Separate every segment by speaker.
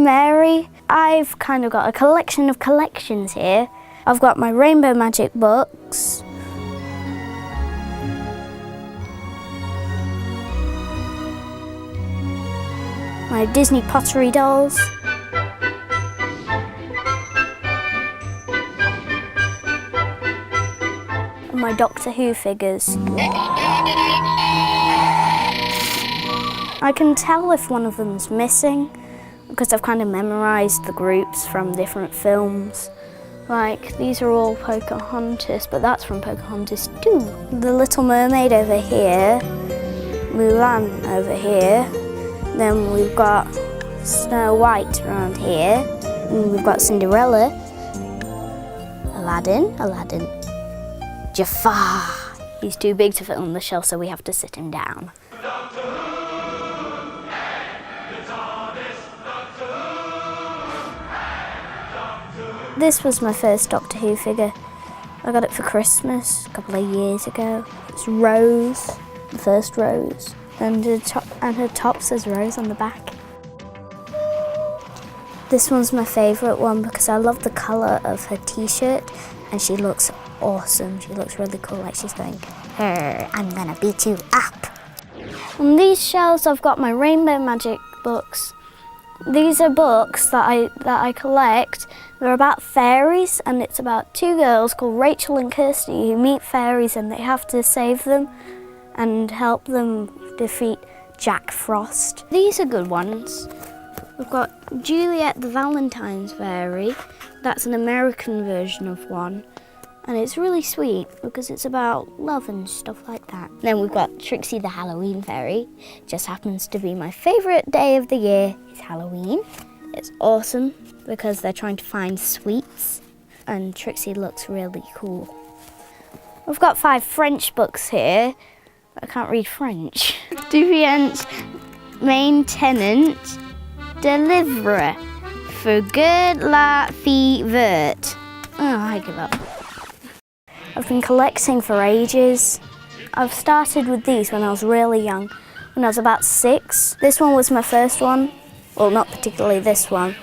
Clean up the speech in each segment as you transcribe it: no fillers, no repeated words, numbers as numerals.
Speaker 1: Mary. I've kind of got a collection of collections here. I've got my Rainbow Magic books. My Disney pottery dolls. And my Doctor Who figures. I can tell if one of them's missing because I've kind of memorised the groups from different films. Like, these are all Pocahontas, but that's from Pocahontas too. The Little Mermaid over here, Mulan over here, then we've got Snow White around here, and we've got Cinderella, Aladdin, Jafar. He's too big to fit on the shelf, so we have to sit him down. This was my first Doctor Who figure. I got it for Christmas a couple of years ago. It's Rose, the first Rose, and her top says Rose on the back. This one's my favourite one because I love the colour of her t-shirt and she looks awesome. She looks really cool, like she's going, I'm gonna beat you up. On these shelves I've got my Rainbow Magic books. These are books that I collect. They're about fairies, and it's about two girls called Rachel and Kirsty who meet fairies and they have to save them and help them defeat Jack Frost. These are good ones. We've got Juliet the Valentine's Fairy. That's an American version of one. And it's really sweet because it's about love and stuff like that. Then we've got Trixie the Halloween Fairy. Just happens to be my favourite day of the year is Halloween. It's awesome because they're trying to find sweets and Trixie looks really cool. We've got 5 French books here. I can't read French. Deviant, Maintenance, Deliverer, For Good La Fille Verte. Oh, I give up. I've been collecting for ages. I've started with these when I was really young, when I was about 6. This one was my first one. Well, not particularly this one.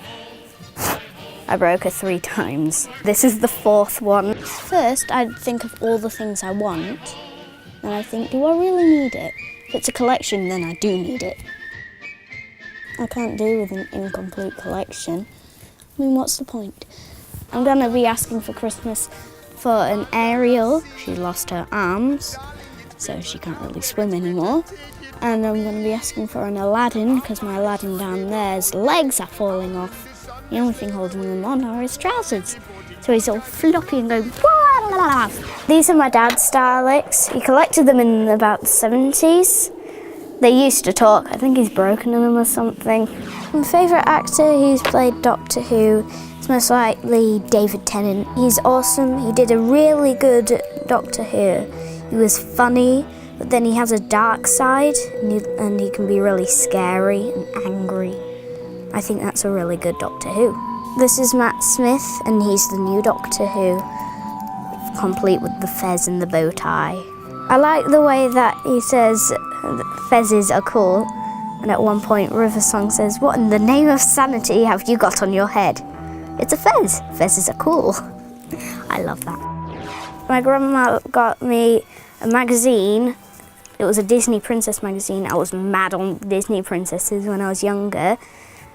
Speaker 1: I broke her 3 times. This is the 4th one. First, I'd think of all the things I want, and I think, do I really need it? If it's a collection, then I do need it. I can't do with an incomplete collection. I mean, what's the point? I'm gonna be asking for Christmas for an Ariel. She lost her arms, so she can't really swim anymore. And I'm going to be asking for an Aladdin, because my Aladdin down there's legs are falling off. The only thing holding them on are his trousers. So he's all floppy and going, blah, blah, blah. These are my dad's Daleks. He collected them in about the 70s. They used to talk. I think he's broken them or something. My favourite actor who's played Doctor Who is most likely David Tennant. He's awesome. He did a really good Doctor Who. He was funny, but then he has a dark side and he can be really scary and angry. I think that's a really good Doctor Who. This is Matt Smith and he's the new Doctor Who, complete with the fez and the bow tie. I like the way that he says fezzes are cool, and at one point Riversong says, what in the name of sanity have you got on your head? It's a fez. Fezzes are cool. I love that. My grandma got me a magazine. It was a Disney Princess magazine. I was mad on Disney princesses when I was younger.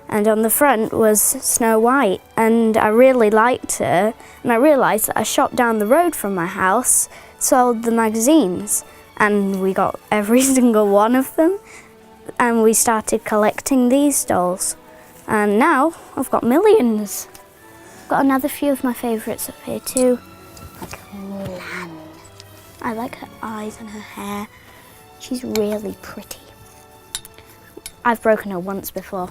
Speaker 1: And on the front was Snow White. And I really liked her. And I realised that a shop down the road from my house sold the magazines. And we got every single one of them. And we started collecting these dolls. And now I've got millions. Got another few of my favourites up here too. Like Mulan. I like her eyes and her hair. She's really pretty. I've broken her once before.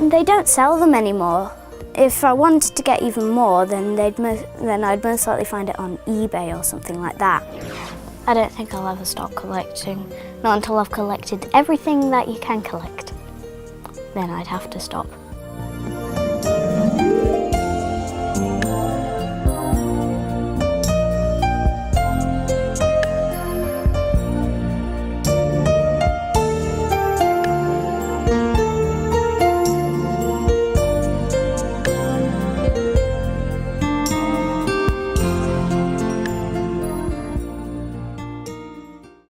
Speaker 1: They don't sell them anymore. If I wanted to get even more, then I'd most likely find it on eBay or something like that. I don't think I'll ever stop collecting. Not until I've collected everything that you can collect. Then I'd have to stop.